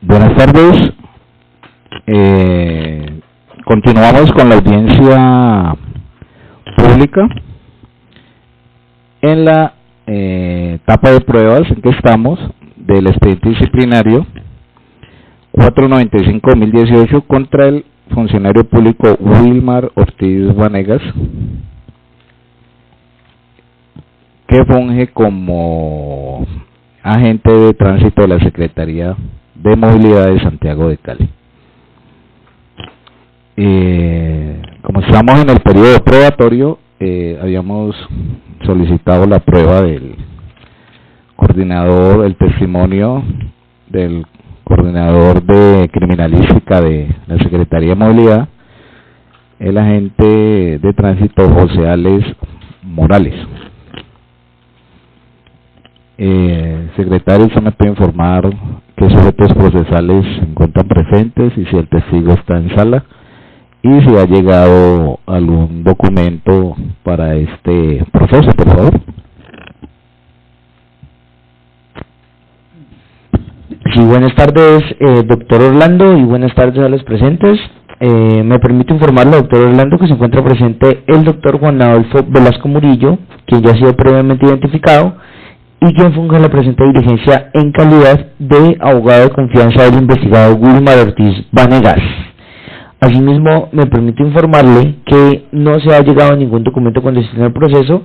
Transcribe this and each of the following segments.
Buenas tardes. Continuamos con la audiencia pública. En la etapa de pruebas en que estamos del expediente disciplinario 495-2018 contra el funcionario público Wilmar Ortiz Vanegas, que funge como agente de tránsito de la Secretaría de Movilidad de Santiago de Cali. Como estamos en el periodo probatorio, habíamos solicitado la prueba del coordinador, el testimonio del coordinador de criminalística de la Secretaría de Movilidad, el agente de tránsito José Alex Morales. Secretario, ¿usted me puede informar qué sujetos procesales se encuentran presentes y si el testigo está en sala y si ha llegado algún documento para este proceso, por favor? Sí, buenas tardes, doctor Orlando, y buenas tardes a los presentes. Me permite informarle, doctor Orlando, que se encuentra presente el doctor Juan Adolfo Velasco Murillo, quien ya ha sido previamente identificado y quien funge en la presente diligencia en calidad de abogado de confianza del investigado Wilmar Ortiz Vanegas. Asimismo, me permite informarle que no se ha llegado a ningún documento con destino al proceso,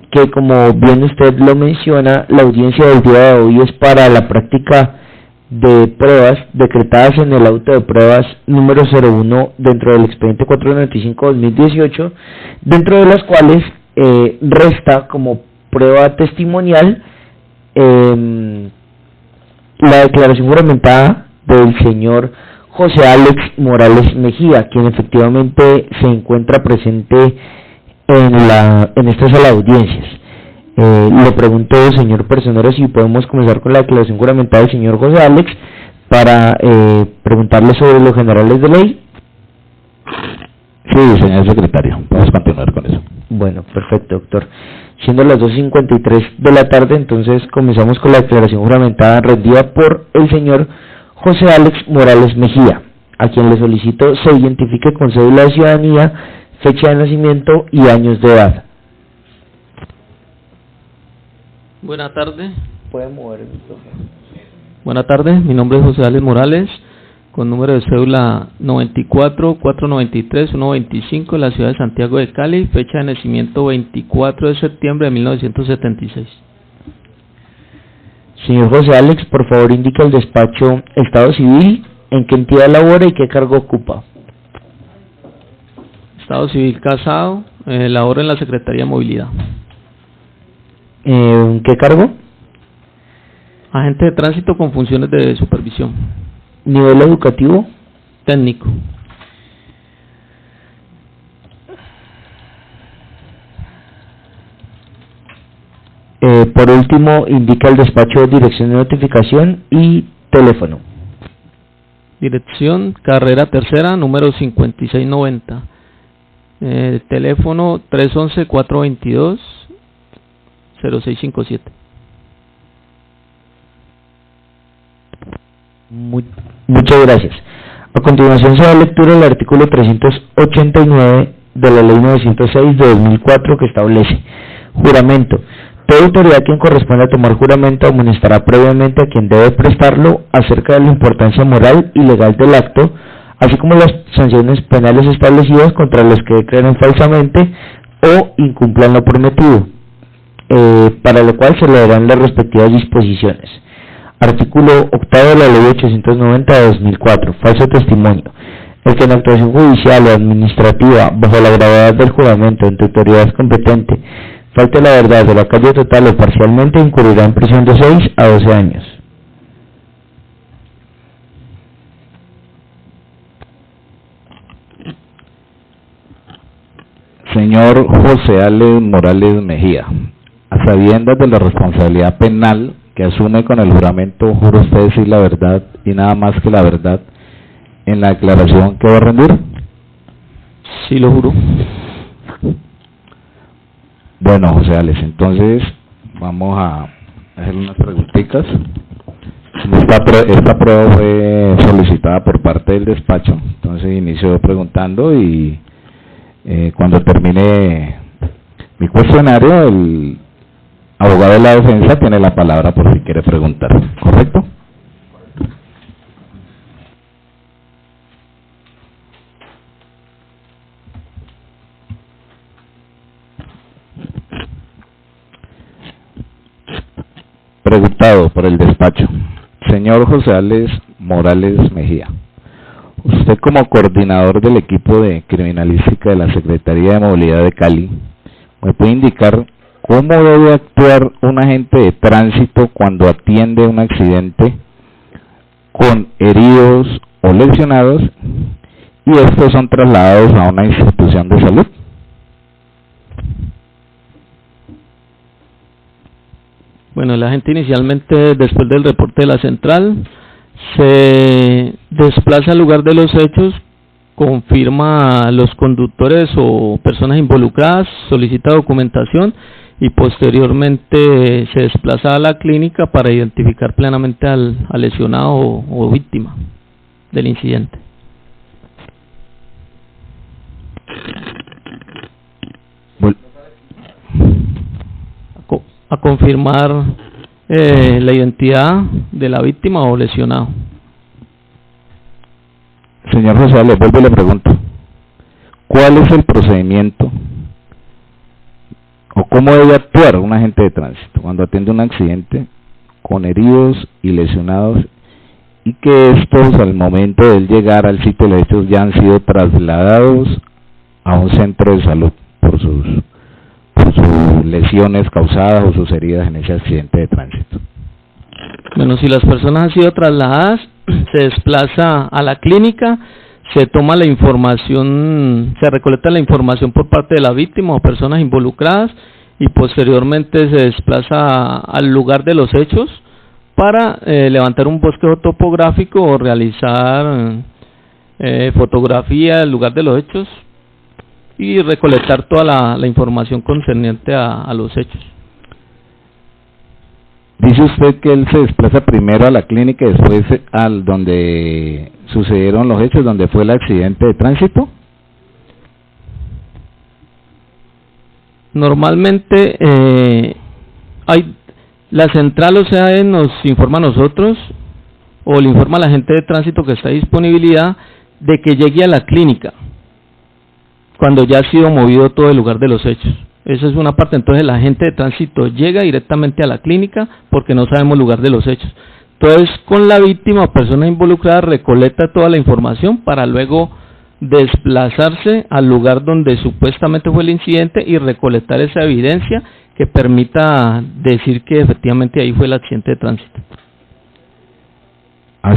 que como bien usted lo menciona, la audiencia del día de hoy es para la práctica de pruebas decretadas en el auto de pruebas número 01 dentro del expediente 495-2018, dentro de las cuales resta como prueba testimonial la declaración juramentada del señor José Alex Morales Mejía, quien efectivamente se encuentra presente en esta sala de audiencias. Le pregunto, señor personero, si podemos comenzar con la declaración juramentada del señor José Alex para preguntarle sobre los generales de ley. Sí, señor secretario, vamos a continuar con eso. Bueno, perfecto, doctor. Siendo las 2:53 de la tarde, entonces comenzamos con la declaración juramentada rendida por el señor José Alex Morales Mejía, a quien le solicito se identifique con cédula de ciudadanía, fecha de nacimiento y años de edad. Buenas tardes. ¿Puede mover el micrófono? Buenas tardes, mi nombre es José Alex Morales, con número de cédula 94-493-125, en la ciudad de Santiago de Cali, fecha de nacimiento 24 de septiembre de 1976. Señor José Alex, por favor indique el despacho Estado Civil, en qué entidad labora y qué cargo ocupa. Estado Civil casado, laboro en la Secretaría de Movilidad. ¿Qué cargo? Agente de tránsito con funciones de supervisión. ¿Nivel educativo? Técnico. Por último, indica el despacho, dirección de notificación y teléfono. Dirección, carrera tercera, número 5690. Teléfono 311-422-0657. Muchas gracias. A continuación se da lectura del artículo 389 de la Ley 906 de 2004, que establece: juramento. Toda autoridad a quien corresponde a tomar juramento amonestará previamente a quien debe prestarlo acerca de la importancia moral y legal del acto, así como las sanciones penales establecidas contra los que declaren falsamente o incumplan lo prometido, para lo cual se le darán las respectivas disposiciones. Artículo 8 de la Ley 890 de 2004, falso testimonio. El que en actuación judicial o administrativa, bajo la gravedad del juramento en tu autoridad competente, falte la verdad de la calle total o parcialmente, incurrirá en prisión de 6 a 12 años. Señor José Alex Morales Mejía, a sabiendas de la responsabilidad penal que asume con el juramento, ¿jura usted decir la verdad y nada más que la verdad en la declaración que va a rendir? Sí, lo juro. Bueno, José Alex, entonces vamos a hacer unas preguntitas. Esta prueba fue solicitada por parte del despacho, entonces inicio preguntando y cuando termine mi cuestionario, el abogado de la defensa tiene la palabra por si quiere preguntar, ¿correcto? Preguntado por el despacho. Señor José Alex Morales Mejía, usted como coordinador del equipo de criminalística de la Secretaría de Movilidad de Cali, ¿me puede indicar cómo debe actuar un agente de tránsito cuando atiende un accidente con heridos o lesionados y estos son trasladados a una institución de salud? Bueno, la gente inicialmente, después del reporte de la central, se desplaza al lugar de los hechos, confirma a los conductores o personas involucradas, solicita documentación y posteriormente se desplaza a la clínica para identificar plenamente al lesionado o víctima del incidente. A confirmar la identidad de la víctima o lesionado. Señor José, le vuelvo y le pregunto, ¿cuál es el procedimiento o cómo debe actuar un agente de tránsito cuando atiende un accidente con heridos y lesionados y que estos al momento de llegar al sitio de los hechos ya han sido trasladados a un centro de salud por sus lesiones causadas o sus heridas en ese accidente de tránsito? Bueno, si las personas han sido trasladadas, se desplaza a la clínica, se toma la información, se recolecta la información por parte de la víctima o personas involucradas y posteriormente se desplaza al lugar de los hechos para levantar un bosquejo topográfico o realizar fotografía del lugar de los hechos y recolectar toda la información concerniente a los hechos. Dice usted que él se desplaza primero a la clínica y después al donde sucedieron los hechos, donde fue el accidente de tránsito. Normalmente hay la central, o sea, nos informa a nosotros o le informa a la gente de tránsito que está a disponibilidad de que llegue a la clínica cuando ya ha sido movido todo el lugar de los hechos. Esa es una parte. Entonces la gente de tránsito llega directamente a la clínica porque no sabemos el lugar de los hechos. Entonces con la víctima o persona involucrada recolecta toda la información para luego desplazarse al lugar donde supuestamente fue el incidente y recolectar esa evidencia que permita decir que efectivamente ahí fue el accidente de tránsito.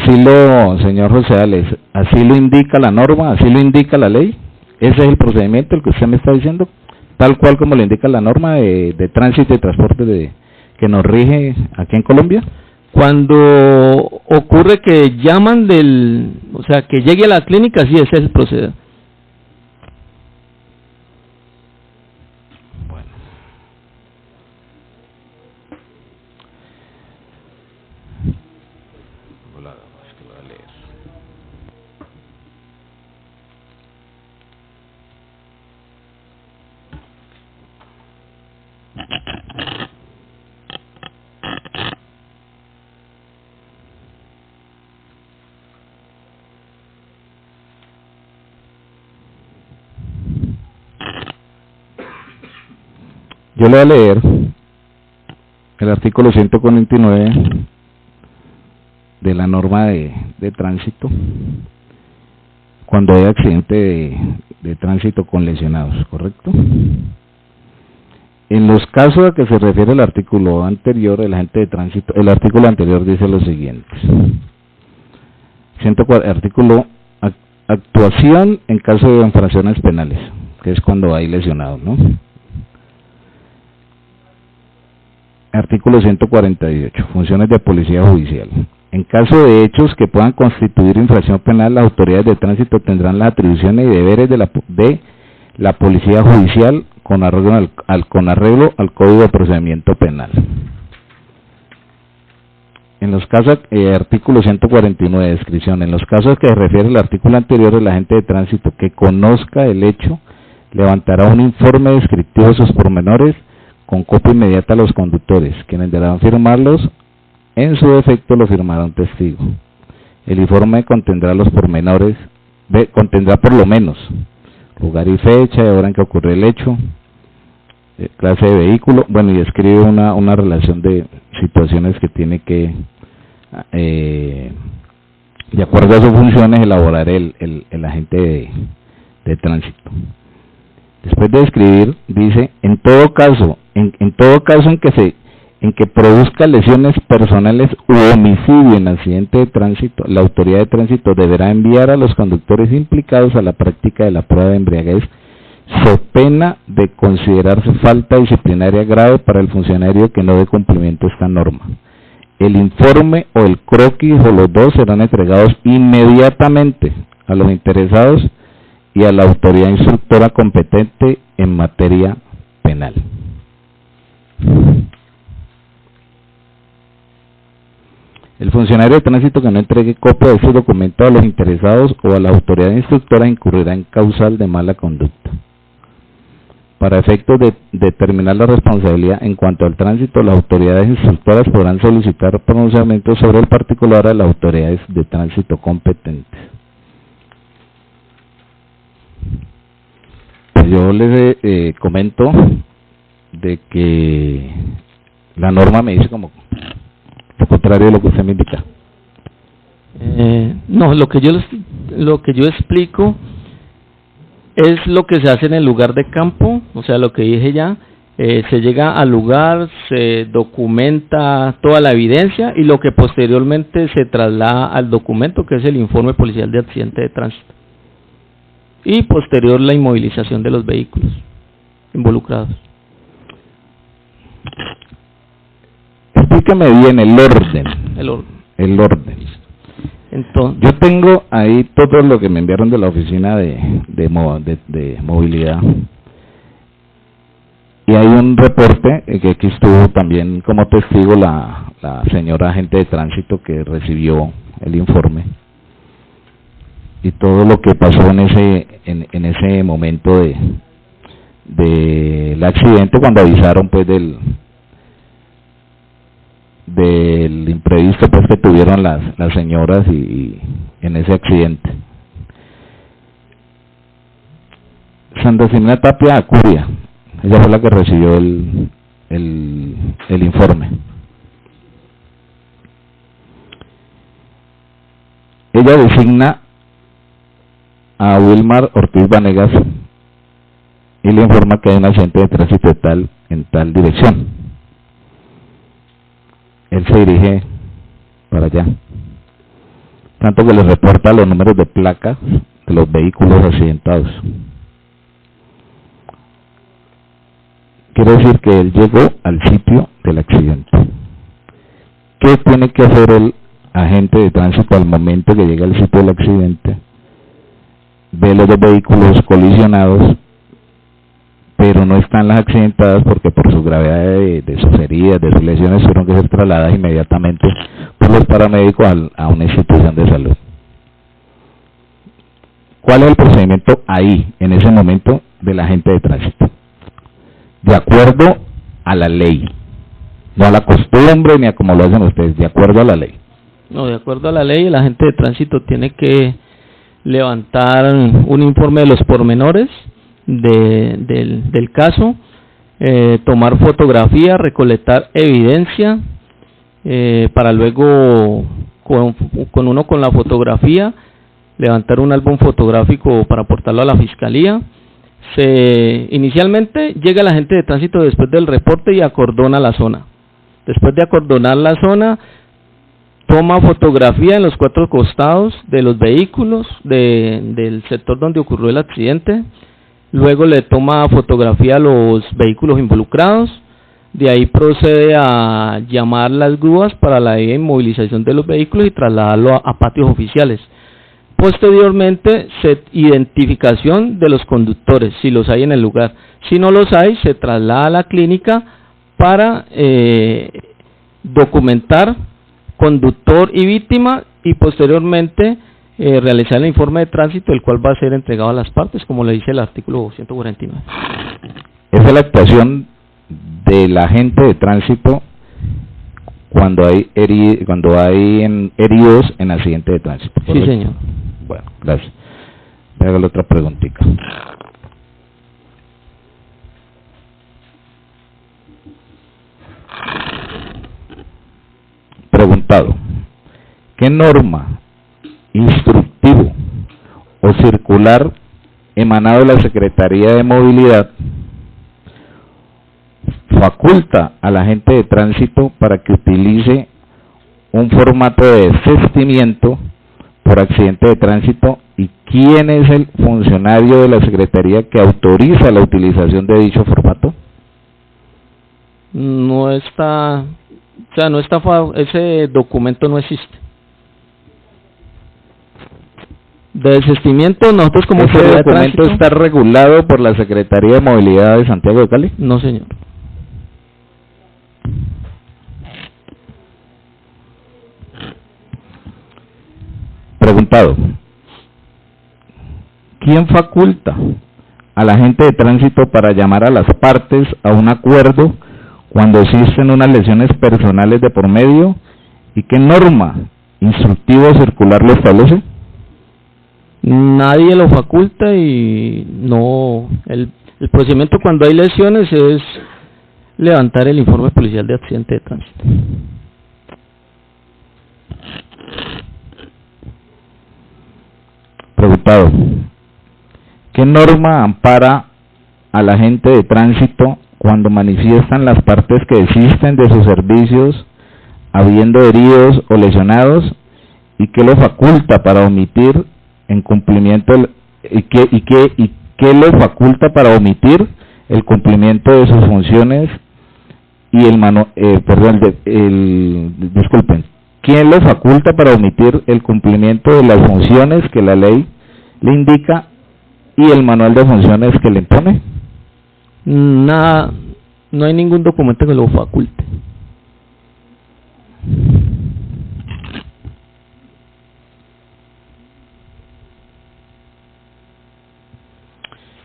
Señor José Alex, así lo indica la norma, así lo indica la ley. Ese es el procedimiento, el que usted me está diciendo, tal cual como lo indica la norma de tránsito y transporte que nos rige aquí en Colombia. Cuando ocurre que llaman o sea, que llegue a la clínica, sí, ese es el proceder. Bueno. Yo le voy a leer el artículo 149 de la norma de tránsito cuando hay accidente de tránsito con lesionados, ¿correcto? En los casos a que se refiere el artículo anterior, el agente de tránsito, el artículo anterior dice lo siguiente: artículo actuación en caso de infracciones penales, que es cuando hay lesionados, ¿no? Artículo 148, funciones de policía judicial. En caso de hechos que puedan constituir infracción penal, las autoridades de tránsito tendrán las atribuciones y deberes de la policía judicial con arreglo al Código de Procedimiento Penal. En los casos, artículo 149, descripción, en los casos que se refiere al artículo anterior, el agente de tránsito que conozca el hecho levantará un informe descriptivo de sus pormenores con copia inmediata a los conductores, quienes deberán firmarlos. En su defecto lo firmará un testigo. El informe contendrá los pormenores, contendrá por lo menos lugar y fecha de hora en que ocurrió el hecho, clase de vehículo, bueno, y describe una relación de situaciones que tiene que, de acuerdo a sus funciones, elaborar el agente de tránsito. Después de describir, dice, en todo caso en que produzca lesiones personales u homicidio en accidente de tránsito, la autoridad de tránsito deberá enviar a los conductores implicados a la práctica de la prueba de embriaguez, so pena de considerarse falta disciplinaria grave para el funcionario que no dé cumplimiento a esta norma. El informe o el croquis o los dos serán entregados inmediatamente a los interesados y a la autoridad instructora competente en materia penal. El funcionario de tránsito que no entregue copia de ese documento a los interesados o a la autoridad instructora incurrirá en causal de mala conducta. Para efectos de determinar la responsabilidad en cuanto al tránsito, las autoridades instructoras podrán solicitar pronunciamientos sobre el particular a las autoridades de tránsito competentes. Yo les comento de que la norma me dice como lo contrario de lo que usted me indica. No, lo que yo explico es lo que se hace en el lugar de campo, o sea, lo que dije ya, se llega al lugar, se documenta toda la evidencia y lo que posteriormente se traslada al documento, que es el informe policial de accidente de tránsito. Y posterior la inmovilización de los vehículos involucrados. Explícame bien el orden. El orden. Entonces, yo tengo ahí todo lo que me enviaron de la oficina de movilidad. Y hay un reporte que aquí estuvo también como testigo la señora agente de tránsito que recibió el informe. Y todo lo que pasó en ese momento del accidente, cuando avisaron pues del imprevisto pues que tuvieron las señoras y en ese accidente. Santa Simena Tapia Acuria, ella fue la que recibió el informe. Ella designa a Wilmar Ortiz Vanegas y le informa que hay un accidente de tránsito en tal dirección. Él se dirige para allá, tanto que le reporta los números de placa de los vehículos accidentados. Quiere decir que él llegó al sitio del accidente. ¿Qué tiene que hacer el agente de tránsito al momento que llega al sitio del accidente? Ve los dos vehículos colisionados, pero no están las accidentadas porque por su gravedad de sus heridas, de sus lesiones, tuvieron que ser trasladadas inmediatamente por los paramédicos a una institución de salud. ¿Cuál es el procedimiento ahí, en ese momento, del agente de tránsito? De acuerdo a la ley, no a la costumbre ni a como lo hacen ustedes, de acuerdo a la ley. No, de acuerdo a la ley, el agente de tránsito tiene que levantar un informe de los pormenores del caso, tomar fotografía, recolectar evidencia, para luego con la fotografía levantar un álbum fotográfico para aportarlo a la fiscalía. Inicialmente llega el agente de tránsito después del reporte y acordona la zona. Después de acordonar la zona, toma fotografía en los 4 costados de los vehículos del sector donde ocurrió el accidente. Luego le toma fotografía a los vehículos involucrados. De ahí procede a llamar las grúas para la inmovilización de los vehículos y trasladarlo a patios oficiales. Posteriormente, identificación de los conductores, si los hay en el lugar. Si no los hay, se traslada a la clínica para documentar conductor y víctima, y posteriormente realizar el informe de tránsito, el cual va a ser entregado a las partes, como le dice el artículo 149. Esa es la actuación del agente de tránsito cuando hay heridos en accidente de tránsito, ¿correcto? Sí, señor. Bueno, gracias. Voy a hacerle otra preguntita. Preguntado: ¿qué norma, instructivo o circular emanado de la Secretaría de Movilidad faculta al agente de tránsito para que utilice un formato de desistimiento por accidente de tránsito, y quién es el funcionario de la Secretaría que autoriza la utilización de dicho formato? No está, ese documento no existe. De desistimiento, nosotros como ¿Ese autoridad de documento tránsito, está regulado por la Secretaría de Movilidad de Santiago de Cali? no, señor. Preguntado: ¿quién faculta al agente de tránsito para llamar a las partes a un acuerdo cuando existen unas lesiones personales de por medio, y qué norma, instructivo o circular lo establece? Nadie lo faculta, y no, el procedimiento cuando hay lesiones es levantar el informe policial de accidente de tránsito. Preguntado: ¿qué norma ampara al agente de tránsito cuando manifiestan las partes que desisten de sus servicios habiendo heridos o lesionados, y qué lo faculta para omitir en cumplimiento qué lo faculta para omitir el cumplimiento de sus funciones y disculpen, quién lo faculta para omitir el cumplimiento de las funciones que la ley le indica y el manual de funciones que le impone? Nada, no hay ningún documento que lo faculte.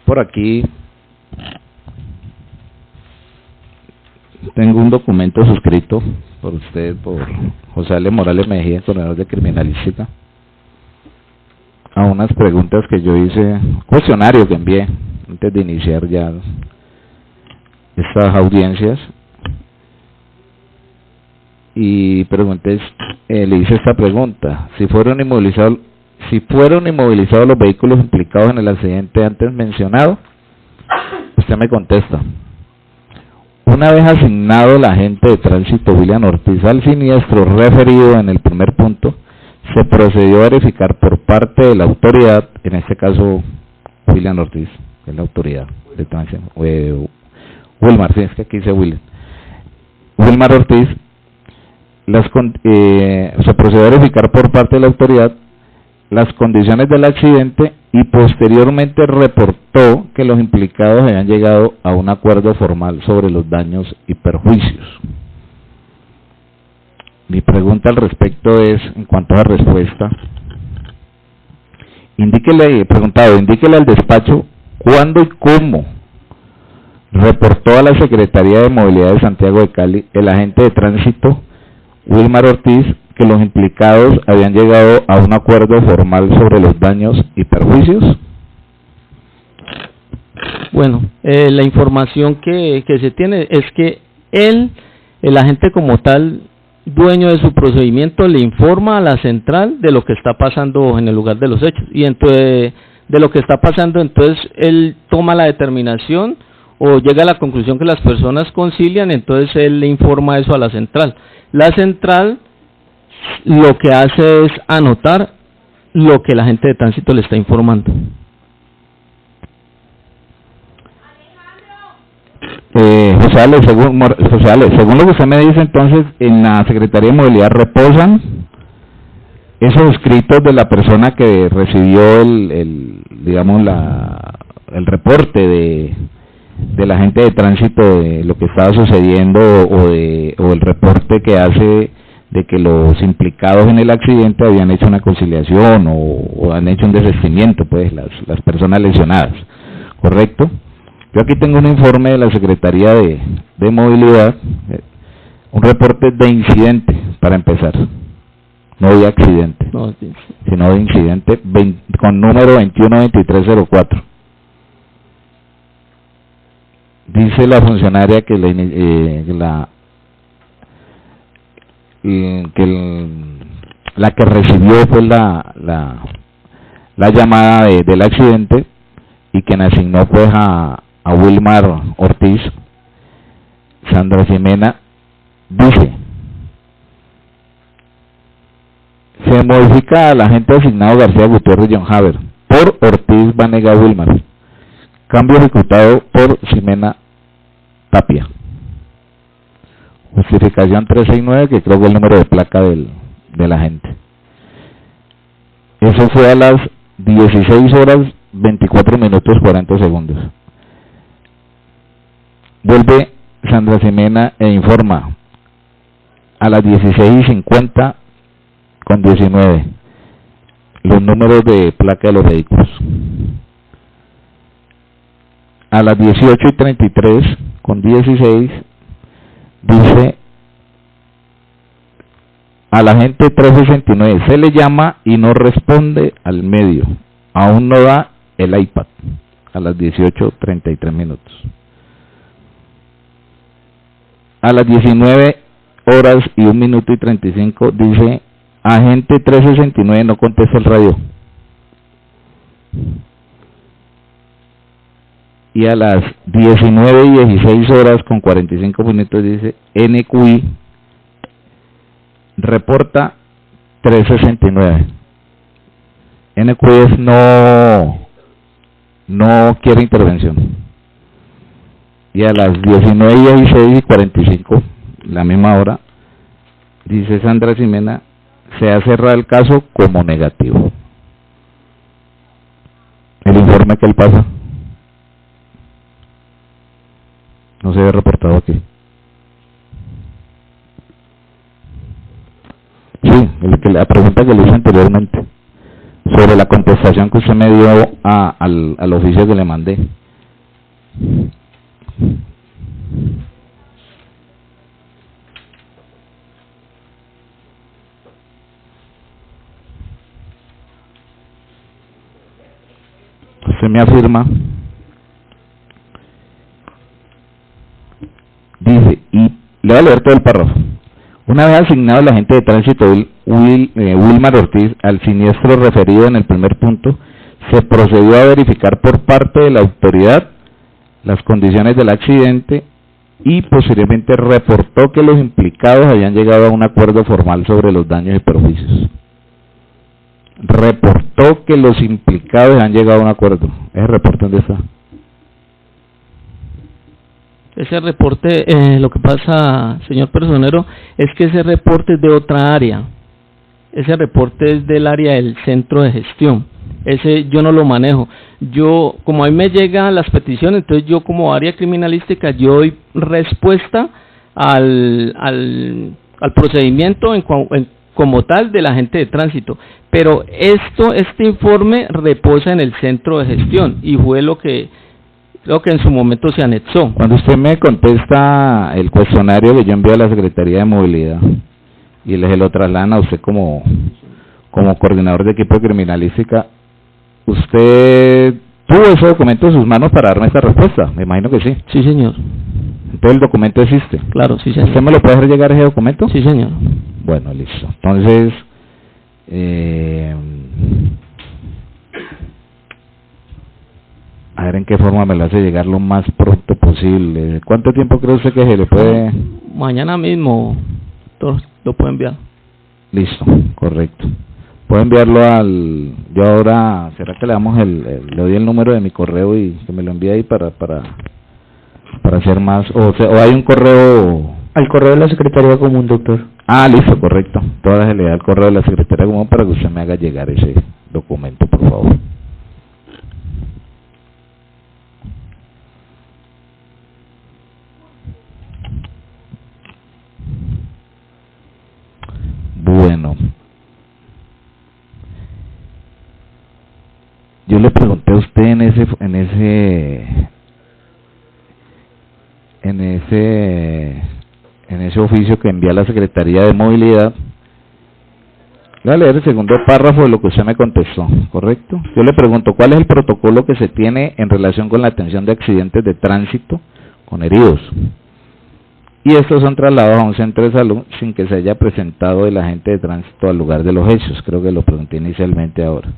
Por aquí tengo un documento suscrito por usted, por José Ale Morales Mejía, coordinador de criminalística, a unas preguntas que yo hice, cuestionario que envié antes de iniciar ya estas audiencias, y pregunté, le hice esta pregunta: si fueron inmovilizados los vehículos implicados en el accidente antes mencionado. Usted me contesta: una vez asignado el agente de tránsito William Ortiz al siniestro referido en el primer punto, se procedió a verificar por parte de la autoridad, en este caso William Ortiz, que es la autoridad de tránsito, Wilmar, sí, es que aquí dice Wilmar Ortiz, se procedió a verificar por parte de la autoridad las condiciones del accidente, y posteriormente reportó que los implicados habían llegado a un acuerdo formal sobre los daños y perjuicios. Mi pregunta al respecto es, en cuanto a la respuesta, indíquele al despacho cuándo y cómo reportó a la Secretaría de Movilidad de Santiago de Cali el agente de tránsito Wilmar Ortiz que los implicados habían llegado a un acuerdo formal sobre los daños y perjuicios. Bueno, la información que se tiene es que el agente como tal, dueño de su procedimiento, le informa a la central de lo que está pasando en el lugar de los hechos, y entonces de lo que está pasando, entonces él toma la determinación o llega a la conclusión que las personas concilian, entonces él le informa eso a la central. La central lo que hace es anotar lo que el agente de tránsito le está informando. José Ale, según lo que usted me dice, entonces en la Secretaría de Movilidad reposan esos escritos de la persona que recibió el reporte del agente de tránsito de lo que estaba sucediendo, o el reporte que hace de que los implicados en el accidente habían hecho una conciliación o han hecho un desistimiento, pues, las personas lesionadas, ¿correcto? Yo aquí tengo un informe de la Secretaría de Movilidad, un reporte de incidente, para empezar, no de accidente, No, sí. sino de incidente con número 212304. Dice la funcionaria que la que recibió pues la llamada del accidente y quien asignó pues a Wilmar Ortiz, Sandra Ximena, dice: se modifica al agente asignado García Gutiérrez John Haber por Ortiz Vanega Wilmar. Cambio ejecutado por Ximena Tapia. Justificación 369, que creo que es el número de placa del agente. Eso fue a las 16 horas 24 minutos 40 segundos. Vuelve Sandra Ximena e informa a las 16:50 con 19 los números de placa de los vehículos. A las 18:33 con 16 dice a la agente 369: se le llama y no responde al medio, aún no da el iPad. A las 18:33 minutos. A las 19 horas y 1 minuto y 35 dice: agente 369 no contesta el radio. Y a las 19:16 horas con 45 minutos dice: NQI reporta 369. NQI es no quiere intervención. Y a las 19:16 y 45, la misma hora, dice Sandra Ximena: se ha cerrado el caso como negativo. El informe que él pasa no se ve reportado aquí. Sí, la pregunta que le hice anteriormente sobre la contestación que usted me dio al oficio que le mandé. Usted me afirma, dice, y le voy a leer todo el párrafo. Una vez asignado el agente de tránsito Wilmar Ortiz al siniestro referido en el primer punto, se procedió a verificar por parte de la autoridad las condiciones del accidente y posteriormente reportó que los implicados habían llegado a un acuerdo formal sobre los daños y perjuicios. Reportó que los implicados han llegado a un acuerdo. ¿Ese reporte dónde está? Ese reporte, lo que pasa, señor personero, es que ese reporte es de otra área. Ese reporte es del área del centro de gestión. Ese yo no lo manejo. Yo, como a mí me llegan las peticiones, entonces yo como área criminalística, yo doy respuesta al procedimiento como tal del agente de tránsito. Pero este informe reposa en el centro de gestión y fue lo que en su momento se anexó. Cuando usted me contesta el cuestionario que yo envío a la Secretaría de Movilidad y se lo trasladan a usted como coordinador de equipo de criminalística, ¿usted tuvo ese documento en sus manos para darme esta respuesta? Me imagino que sí. Sí, señor. Entonces el documento existe. Claro, sí, señor. ¿Usted me lo puede hacer llegar ese documento? Sí, señor. Bueno, listo. Entonces, a ver en qué forma me lo hace llegar lo más pronto posible. ¿Cuánto tiempo cree usted que se le puede...? Mañana mismo lo puede enviar. Listo, correcto. Puedo enviarlo yo ahora, ¿será que le damos le doy el número de mi correo y que me lo envíe ahí para hacer más? O hay un correo... Al correo de la Secretaría Común, doctor. Ah, listo, correcto. Todas se le da el correo de la Secretaría Común para que usted me haga llegar ese documento, por favor. yo le pregunté a usted en ese oficio que envía la Secretaría de Movilidad. Voy a leer el segundo párrafo de lo que usted me contestó, ¿correcto? Yo le pregunto, ¿cuál es el protocolo que se tiene en relación con la atención de accidentes de tránsito con heridos? Y estos son trasladados a un centro de salud sin que se haya presentado el agente de tránsito al lugar de los hechos. Creo que lo pregunté inicialmente ahora.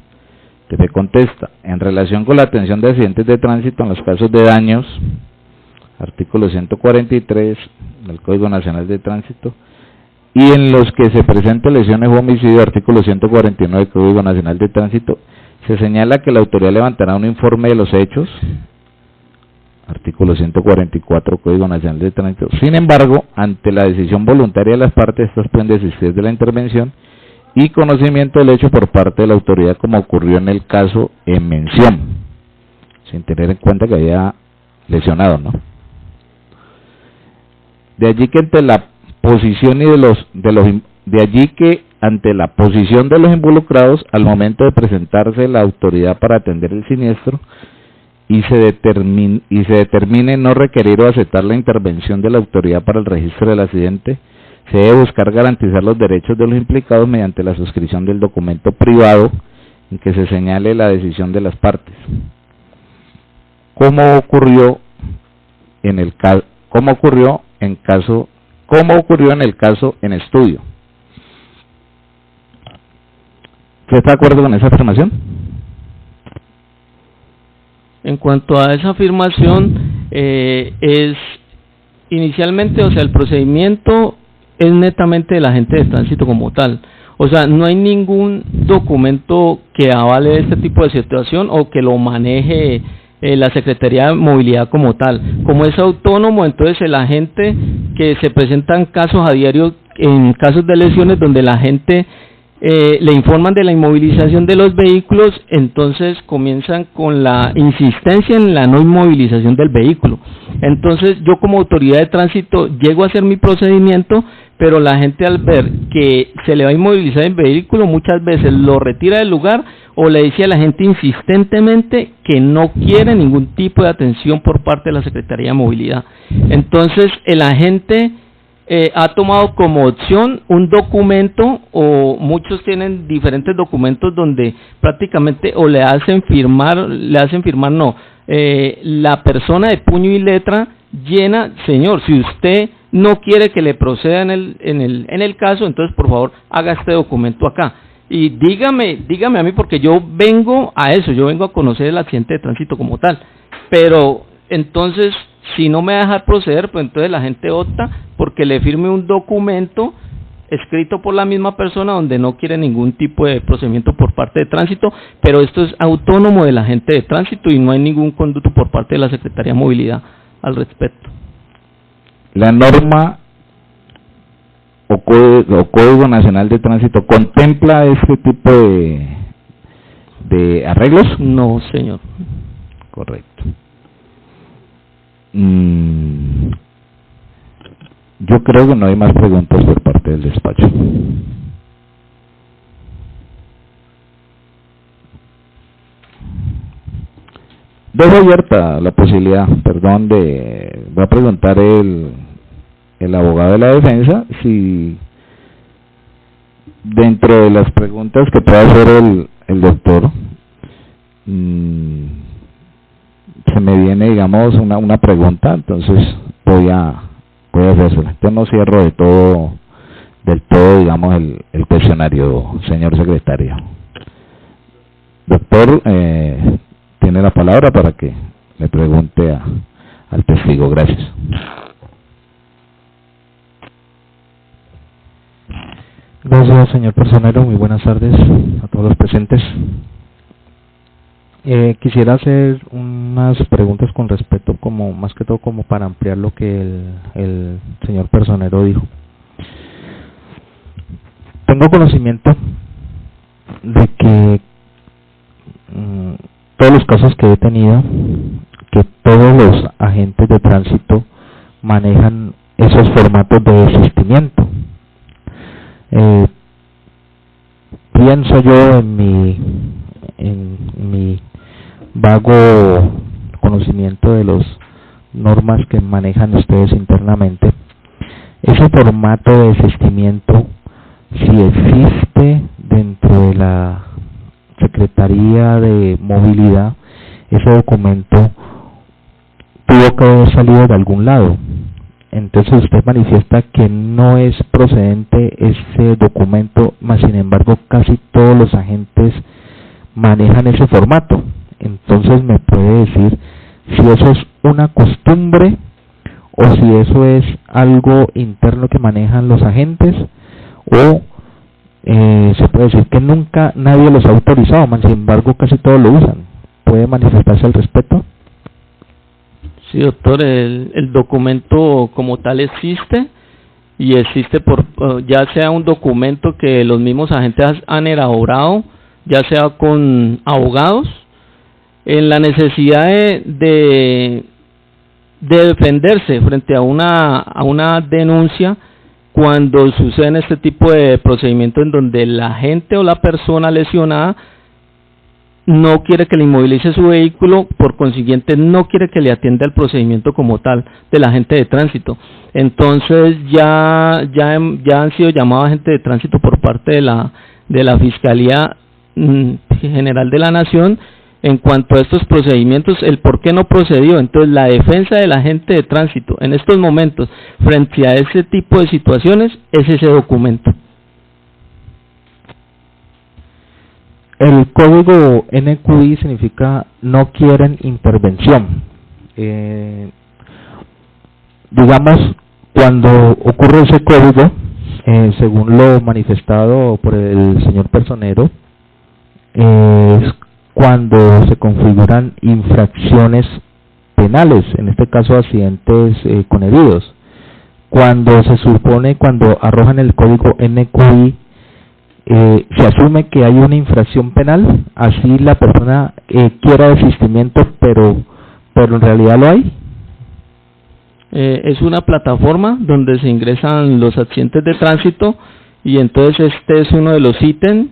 Usted me contesta, en relación con la atención de accidentes de tránsito en los casos de daños, artículo 143 del Código Nacional de Tránsito, y en los que se presenten lesiones o homicidio, artículo 149 del Código Nacional de Tránsito, se señala que la autoridad levantará un informe de los hechos, artículo 144 Código Nacional de Tránsito. Sin embargo, ante la decisión voluntaria de las partes, estas pueden desistir de la intervención y conocimiento del hecho por parte de la autoridad, como ocurrió en el caso en mención, sin tener en cuenta que había lesionado, ¿no? De allí que ante la posición ante la posición de los involucrados al momento de presentarse la autoridad para atender el siniestro y se determine no requerir o aceptar la intervención de la autoridad para el registro del accidente, se debe buscar garantizar los derechos de los implicados mediante la suscripción del documento privado en que se señale la decisión de las partes. ¿Cómo ocurrió en el caso en estudio? ¿Usted está de acuerdo con esa afirmación? En cuanto a esa afirmación, es inicialmente, o sea, el procedimiento es netamente del agente de tránsito como tal. O sea, no hay ningún documento que avale este tipo de situación o que lo maneje la Secretaría de Movilidad como tal. Como es autónomo, entonces el agente que se presentan casos a diario, en casos de lesiones donde la gente le informan de la inmovilización de los vehículos, entonces comienzan con la insistencia en la no inmovilización del vehículo. Entonces yo como autoridad de tránsito llego a hacer mi procedimiento, pero la gente al ver que se le va a inmovilizar el vehículo muchas veces lo retira del lugar o le dice a la gente insistentemente que no quiere ningún tipo de atención por parte de la Secretaría de Movilidad. Entonces el agente ha tomado como opción un documento, o muchos tienen diferentes documentos donde prácticamente o le hacen firmar la persona de puño y letra llena, señor, si usted no quiere que le proceda en el caso, entonces por favor haga este documento acá. Y dígame a mí, porque yo vengo a eso, yo vengo a conocer el accidente de tránsito como tal, pero entonces si no me deja proceder, pues entonces la gente opta porque le firme un documento escrito por la misma persona donde no quiere ningún tipo de procedimiento por parte de tránsito, pero esto es autónomo del agente de tránsito y no hay ningún conducto por parte de la Secretaría de Movilidad al respecto. La norma o Código Nacional de Tránsito contempla este tipo de arreglos? No, señor. Correcto. Yo creo que no hay más preguntas por parte del despacho. Dejo abierta la posibilidad, voy a preguntar el abogado de la defensa si dentro de las preguntas que pueda hacer el doctor se me viene, digamos, una pregunta, entonces voy a hacérsela. Yo no cierro del todo, digamos, el cuestionario, señor secretario. Doctor, tiene la palabra para que le pregunte al testigo. Gracias. Gracias, señor personero. Muy buenas tardes a todos los presentes. Quisiera hacer unas preguntas con respecto, más que todo como para ampliar lo que el señor personero dijo. Tengo conocimiento de que todos los casos que he tenido, que todos los agentes de tránsito manejan esos formatos de desistimiento. Pienso yo en mi vago conocimiento de las normas que manejan ustedes internamente, ese formato de desistimiento, si existe dentro de la Secretaría de Movilidad, ese documento tuvo que haber salido de algún lado. Entonces usted manifiesta que no es procedente ese documento, mas sin embargo casi todos los agentes manejan ese formato. Entonces me puede decir si eso es una costumbre o si eso es algo interno que manejan los agentes, o se puede decir que nunca nadie los ha autorizado, mas sin embargo casi todos lo usan. ¿Puede manifestarse al respecto? Sí, doctor, el documento como tal existe, y existe ya sea un documento que los mismos agentes han elaborado, ya sea con abogados, en la necesidad de defenderse frente a una denuncia cuando suceden este tipo de procedimientos en donde el agente o la persona lesionada no quiere que le inmovilice su vehículo, por consiguiente no quiere que le atienda el procedimiento como tal del agente de tránsito. Entonces ya han sido llamados agentes de tránsito por parte de la Fiscalía General de la Nación en cuanto a estos procedimientos, el por qué no procedió. Entonces la defensa del agente de tránsito en estos momentos frente a ese tipo de situaciones es ese documento. El código NQI significa no quieren intervención. Digamos, cuando ocurre ese código, según lo manifestado por el señor Personero, es cuando se configuran infracciones penales, en este caso accidentes con heridos. Cuando se supone, cuando arrojan el código NQI, se asume que hay una infracción penal, así la persona quiera desistimiento, pero en realidad lo hay. Es una plataforma donde se ingresan los accidentes de tránsito, y entonces este es uno de los ítems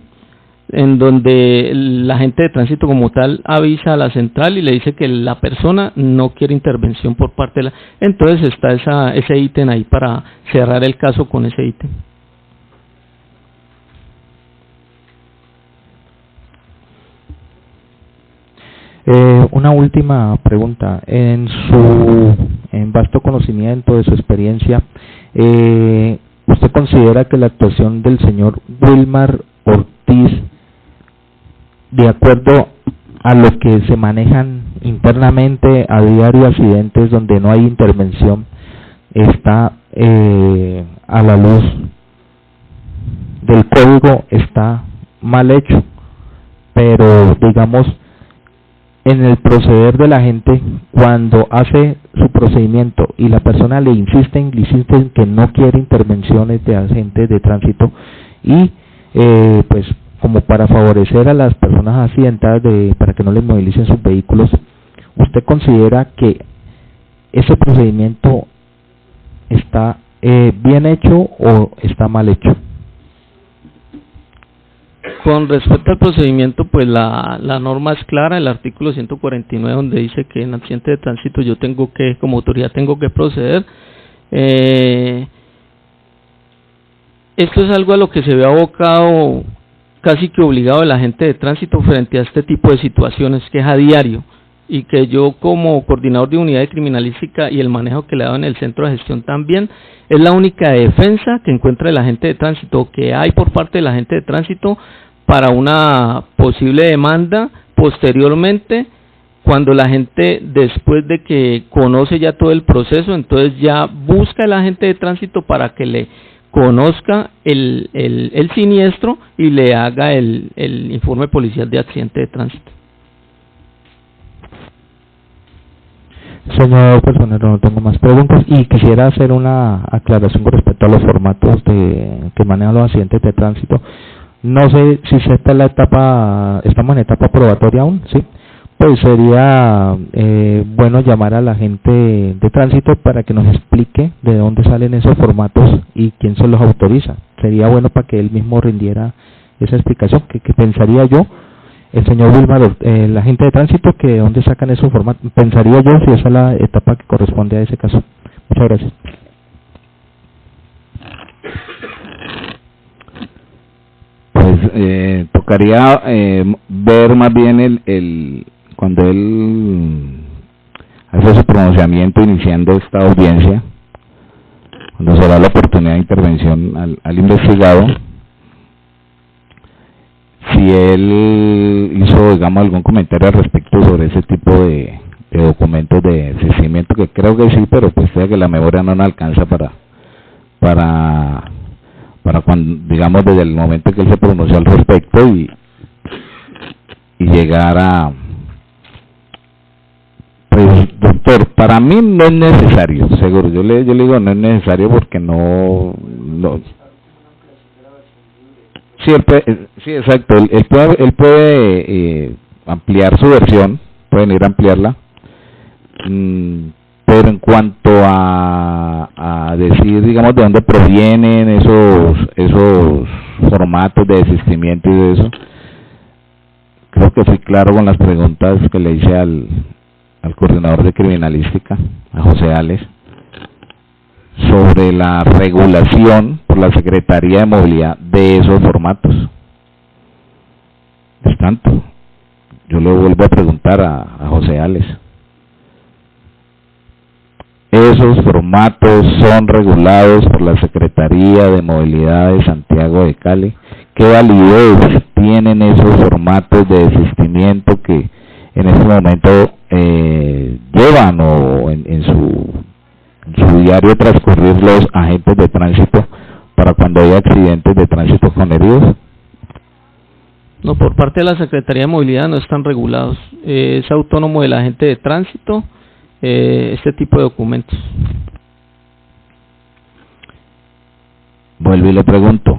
en donde el agente de tránsito como tal avisa a la central y le dice que la persona no quiere intervención por parte de la... Entonces está ese ítem ahí para cerrar el caso con ese ítem. Una última pregunta. En vasto conocimiento de su experiencia, ¿usted considera que la actuación del señor Wilmar Ortiz, de acuerdo a lo que se manejan internamente a diario accidentes donde no hay intervención, está a la luz del código, está mal hecho? Pero digamos, en el proceder de la gente, cuando hace su procedimiento y la persona le insiste en que no quiere intervenciones de agentes de tránsito, y pues como para favorecer a las personas accidentadas para que no les movilicen sus vehículos, ¿usted considera que ese procedimiento está bien hecho o está mal hecho? Con respecto al procedimiento, pues la norma es clara, el artículo 149, donde dice que en accidente de tránsito yo tengo que, como autoridad, tengo que proceder. Esto es algo a lo que se ve abocado, casi que obligado el agente de tránsito frente a este tipo de situaciones, que es a diario, y que yo como coordinador de unidad de criminalística y el manejo que le he dado en el centro de gestión también, es la única defensa que encuentra el agente de tránsito, que hay por parte del agente de tránsito para una posible demanda posteriormente, cuando la gente, después de que conoce ya todo el proceso, entonces ya busca el agente de tránsito para que le conozca el siniestro y le haga el informe policial de accidente de tránsito. Señor Personero, no tengo más preguntas, y quisiera hacer una aclaración con respecto a los formatos que manejan los accidentes de tránsito. No sé si esta es la etapa, estamos en etapa probatoria aún, ¿sí? Pues sería bueno llamar a la gente de tránsito para que nos explique de dónde salen esos formatos y quién se los autoriza. Sería bueno para que él mismo rindiera esa explicación, que pensaría yo el señor Wilmar, el agente de tránsito, que dónde sacan esos formatos. Pensaría yo si esa es la etapa que corresponde a ese caso. Muchas gracias. Pues tocaría ver más bien cuando él hace su pronunciamiento iniciando esta audiencia, cuando se da la oportunidad de intervención al investigado, si él hizo, digamos, algún comentario al respecto sobre ese tipo de documentos de desistimiento, que creo que sí, pero pues sea que la memoria no nos alcanza para cuando, digamos, desde el momento que él se pronunció al respecto y llegar a... Pues, doctor, para mí no es necesario, seguro, yo le digo no es necesario porque no sí, sí, exacto, él puede ampliar su versión, puede venir a ampliarla, pero en cuanto a decir, digamos, de dónde provienen esos formatos de desistimiento y de eso, creo que fui claro con las preguntas que le hice al coordinador de criminalística, a José Ales, sobre la regulación por la Secretaría de Movilidad de esos formatos. Es tanto, yo le vuelvo a preguntar a José Ales, ¿esos formatos son regulados por la Secretaría de Movilidad de Santiago de Cali? ¿Qué validez tienen esos formatos de desistimiento que en ese momento llevan o en su diario transcurrir los agentes de tránsito para cuando hay accidentes de tránsito con heridos? No, por parte de la Secretaría de Movilidad no están regulados. Es autónomo del agente de tránsito este tipo de documentos. Vuelvo y le pregunto.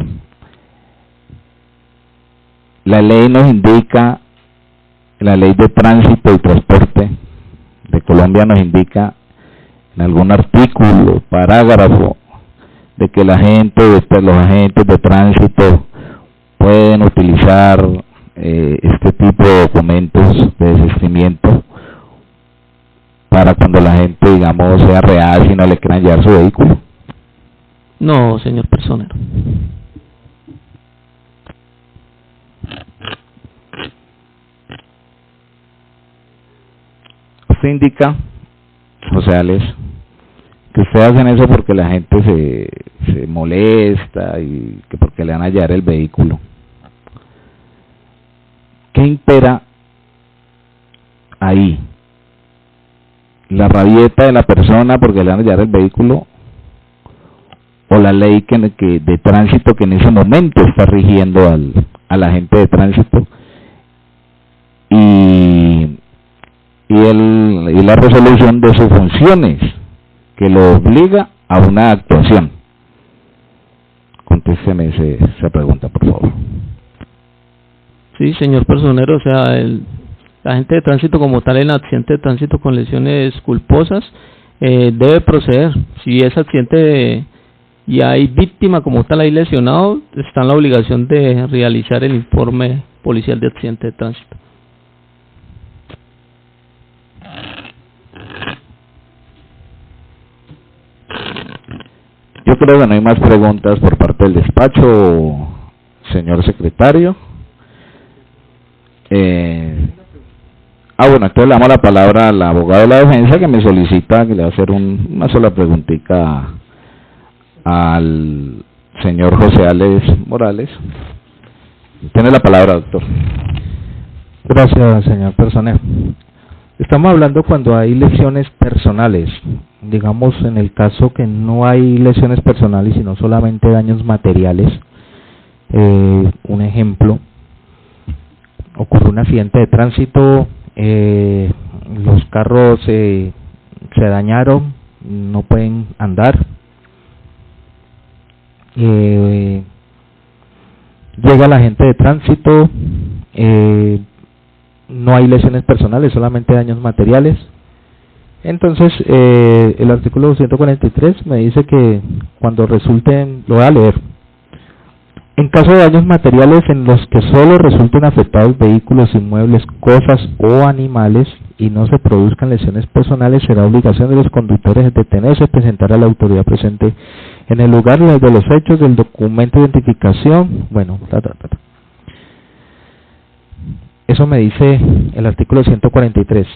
La ley nos indica, la ley de tránsito y transporte de Colombia nos indica en algún artículo, parágrafo, de que los agentes de tránsito pueden utilizar este tipo de documentos de desistimiento para cuando la gente, digamos, sea real y no le quieran llevar su vehículo. No, señor personero. Usted indica, José Ales, que ustedes hacen eso porque la gente se molesta y que porque le van a hallar el vehículo. ¿Qué impera ahí? ¿La rabieta de la persona porque le van a hallar el vehículo o la ley que de tránsito que en ese momento está rigiendo al agente de tránsito y la resolución de sus funciones que lo obliga a una actuación? Contésteme esa pregunta, por favor. Sí, señor personero, o sea, el agente de tránsito como tal en accidente de tránsito con lesiones culposas debe proceder. Si es accidente y hay víctima como tal ahí lesionado, está en la obligación de realizar el informe policial de accidente de tránsito. Yo creo que no hay más preguntas por parte del despacho, señor secretario. Bueno, entonces le damos la palabra al abogado de la defensa que me solicita que le va a hacer una sola preguntita al señor José Ales Morales. Tiene la palabra, doctor. Gracias, señor personero. Estamos hablando cuando hay lesiones personales. Digamos, en el caso que no hay lesiones personales, sino solamente daños materiales. Un ejemplo, ocurre un accidente de tránsito, los carros se dañaron, no pueden andar, llega el agente de tránsito, no hay lesiones personales, solamente daños materiales. Entonces el artículo 243 me dice que cuando resulten, lo voy a leer, En caso de daños materiales en los que solo resulten afectados vehículos, inmuebles, cosas o animales y no se produzcan lesiones personales, será obligación de los conductores detenerse y presentar a la autoridad presente en el lugar de los hechos del documento de identificación. Bueno, eso me dice el artículo 143.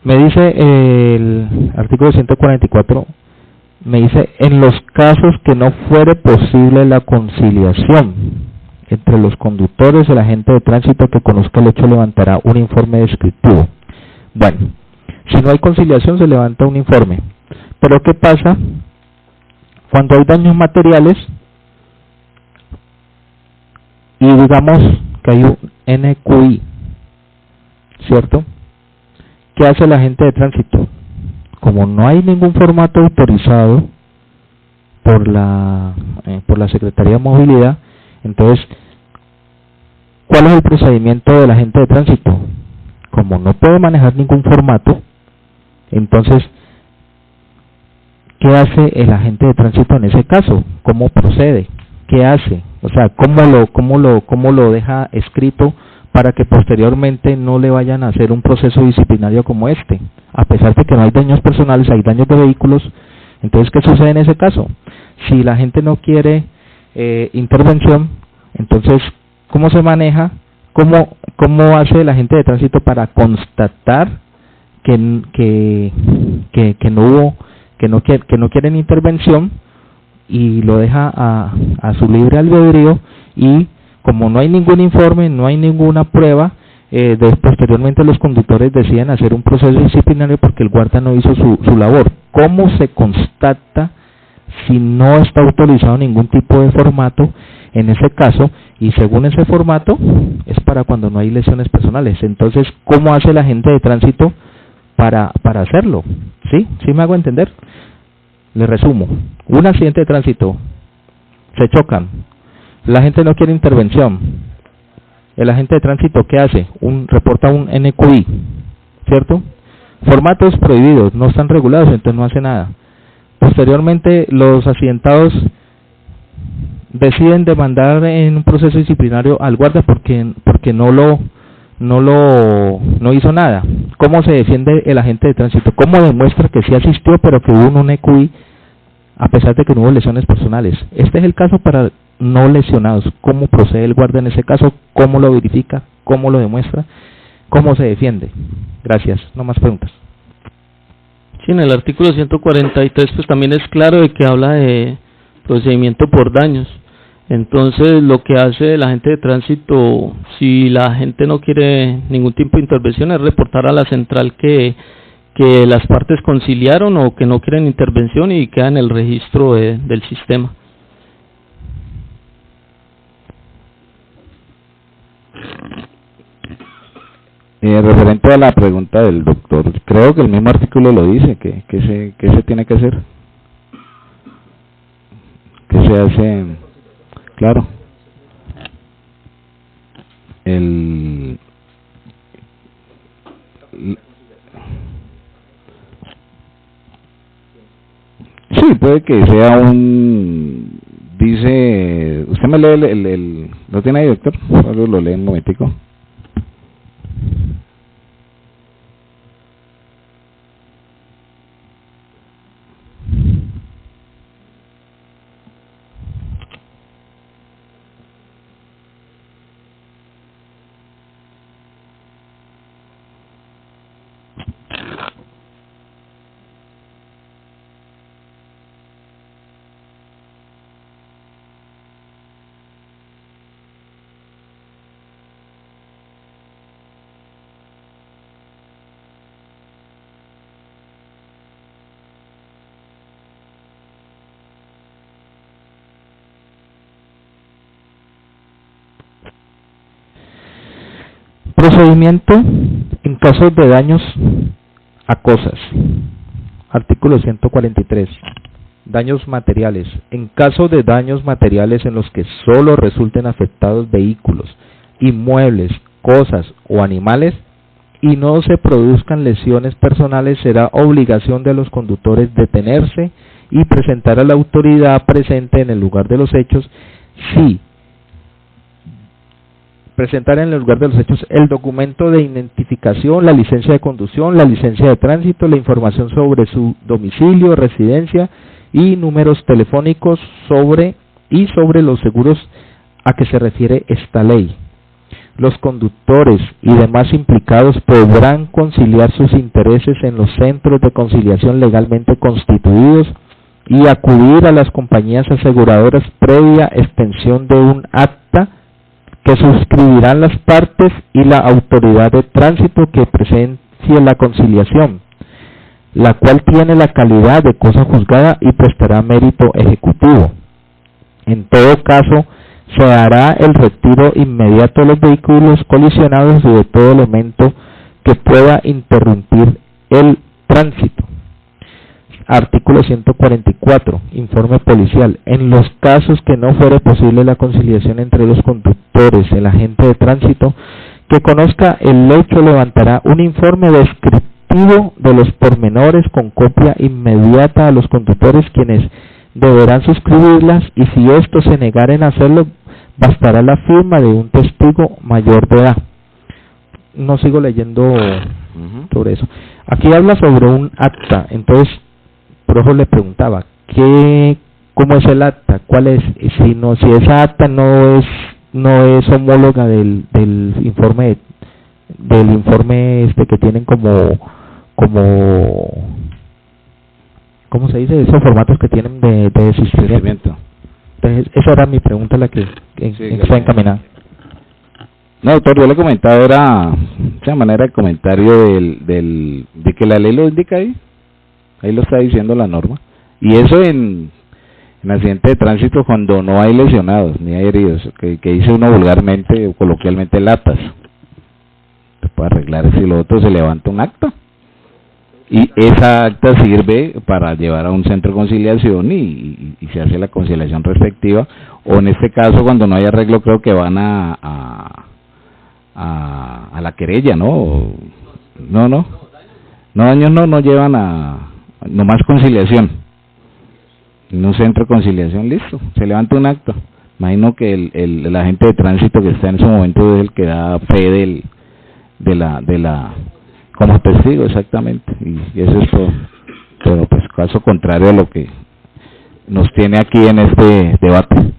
Me dice el artículo 144, me dice, en los casos que no fuere posible la conciliación entre los conductores, el agente de tránsito que conozca el hecho levantará un informe descriptivo. Bueno, si no hay conciliación se levanta un informe. Pero ¿qué pasa cuando hay daños materiales y digamos que hay un NQI, ¿cierto? ¿Qué hace el agente de tránsito? Como no hay ningún formato autorizado por la Secretaría de Movilidad, entonces, ¿cuál es el procedimiento del agente de tránsito? Como no puede manejar ningún formato, entonces, ¿qué hace el agente de tránsito en ese caso? ¿Cómo procede? ¿Qué hace? O sea, ¿cómo lo deja escrito para que posteriormente no le vayan a hacer un proceso disciplinario como este? A pesar de que no hay daños personales, hay daños de vehículos. Entonces, ¿qué sucede en ese caso? Si la gente no quiere intervención, entonces, ¿cómo se maneja? ¿Cómo hace el agente de tránsito para constatar que no quieren intervención y lo deja a su libre albedrío? Y como no hay ningún informe, no hay ninguna prueba, posteriormente los conductores deciden hacer un proceso disciplinario porque el guarda no hizo su labor. ¿Cómo se constata si no está autorizado ningún tipo de formato en ese caso? Y según ese formato es para cuando no hay lesiones personales. Entonces, ¿cómo hace el agente de tránsito para hacerlo? ¿Sí? ¿Sí me hago entender? Le resumo. Un accidente de tránsito, se chocan, la gente no quiere intervención. El agente de tránsito, ¿qué hace? Reporta un NQI, ¿cierto? Formatos prohibidos, no están regulados, entonces no hace nada. Posteriormente, los accidentados deciden demandar en un proceso disciplinario al guardia porque no hizo nada. ¿Cómo se defiende el agente de tránsito? ¿Cómo demuestra que sí asistió, pero que hubo un NQI a pesar de que no hubo lesiones personales? Este es el caso para no lesionados. ¿Cómo procede el guardia en ese caso? ¿Cómo lo verifica? ¿Cómo lo demuestra? ¿Cómo se defiende? Gracias. No más preguntas. Sí, en el artículo 143 pues también es claro de que habla de procedimiento por daños. Entonces lo que hace el agente de tránsito, si la gente no quiere ningún tipo de intervención, es reportar a la central que las partes conciliaron o que no quieren intervención y queda en el registro del sistema. Referente a la pregunta del doctor, creo que el mismo artículo lo dice, que se tiene que hacer, que se hace, claro, sí, puede que sea dice, usted me lee ¿lo tiene ahí, doctor? Solo lo lee un momentico. Procedimiento en casos de daños a cosas. Artículo 143. Daños materiales. En caso de daños materiales en los que solo resulten afectados vehículos, inmuebles, cosas o animales y no se produzcan lesiones personales, será obligación de los conductores detenerse y presentar a la autoridad presente en el lugar de los hechos si presentar en el lugar de los hechos el documento de identificación, la licencia de conducción, la licencia de tránsito, la información sobre su domicilio, residencia y números telefónicos sobre los seguros a que se refiere esta ley. Los conductores y demás implicados podrán conciliar sus intereses en los centros de conciliación legalmente constituidos y acudir a las compañías aseguradoras previa extensión de un acta que suscribirán las partes y la autoridad de tránsito que presencie la conciliación, la cual tiene la calidad de cosa juzgada y prestará mérito ejecutivo. En todo caso, se hará el retiro inmediato de los vehículos colisionados y de todo elemento que pueda interrumpir el tránsito. Artículo 144. Informe policial. En los casos que no fuere posible la conciliación entre los conductores, el agente de tránsito que conozca el hecho levantará un informe descriptivo de los pormenores con copia inmediata a los conductores, quienes deberán suscribirlas, y si estos se negaren a hacerlo, bastará la firma de un testigo mayor de edad. No sigo leyendo sobre eso. Aquí habla sobre un acta. Entonces, por eso le preguntaba, ¿cómo es el acta? ¿Cuál es? Si esa acta no es homóloga del informe que tienen como ¿cómo se dice? Esos formatos que tienen de desistimiento. Entonces, esa era mi pregunta, la que está encaminada. No, doctor, yo le comentaba, era esa manera de comentario de que la ley lo indica ahí lo está diciendo la norma, y eso en accidente de tránsito cuando no hay lesionados ni hay heridos, que dice uno vulgarmente o coloquialmente latas, se puede arreglar. Si lo otro, se levanta un acta, y esa acta sirve para llevar a un centro de conciliación y se hace la conciliación respectiva, o en este caso cuando no hay arreglo creo que van a la querella, ¿no? No daños no llevan nomás conciliación, en un centro de conciliación, listo, se levanta un acta. Imagino que el agente de tránsito que está en ese momento es el que da fe de la como testigo, exactamente, y eso es todo. Pero pues caso contrario a lo que nos tiene aquí en este debate.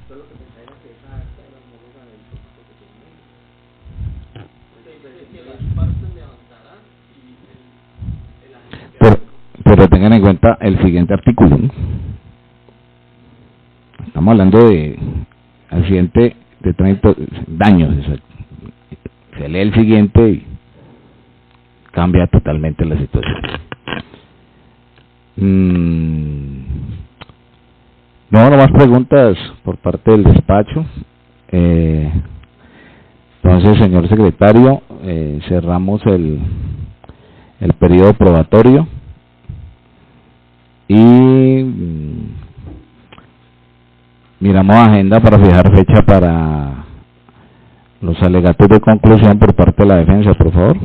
Pero tengan en cuenta el siguiente artículo, ¿no? Estamos hablando de accidente de tránsito, daños, se lee el siguiente y cambia totalmente la situación. No más preguntas por parte del despacho. Entonces, señor secretario, cerramos el periodo probatorio y miramos agenda para fijar fecha para los alegatos de conclusión por parte de la defensa, por favor.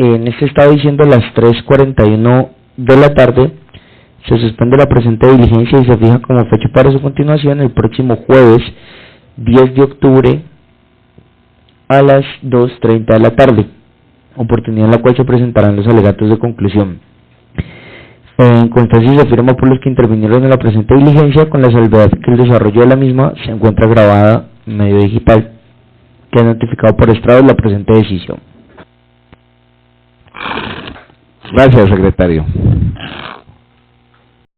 en este estado diciendo las 3:41 de la tarde, se suspende la presente diligencia y se fija como fecha para su continuación el próximo jueves 10 de octubre a las 2:30 de la tarde, oportunidad en la cual se presentarán los alegatos de conclusión. En constancia se firma por los que intervinieron en la presente diligencia, con la salvedad que el desarrollo de la misma se encuentra grabada en medio digital, que ha notificado por estrado la presente decisión. Gracias, secretario.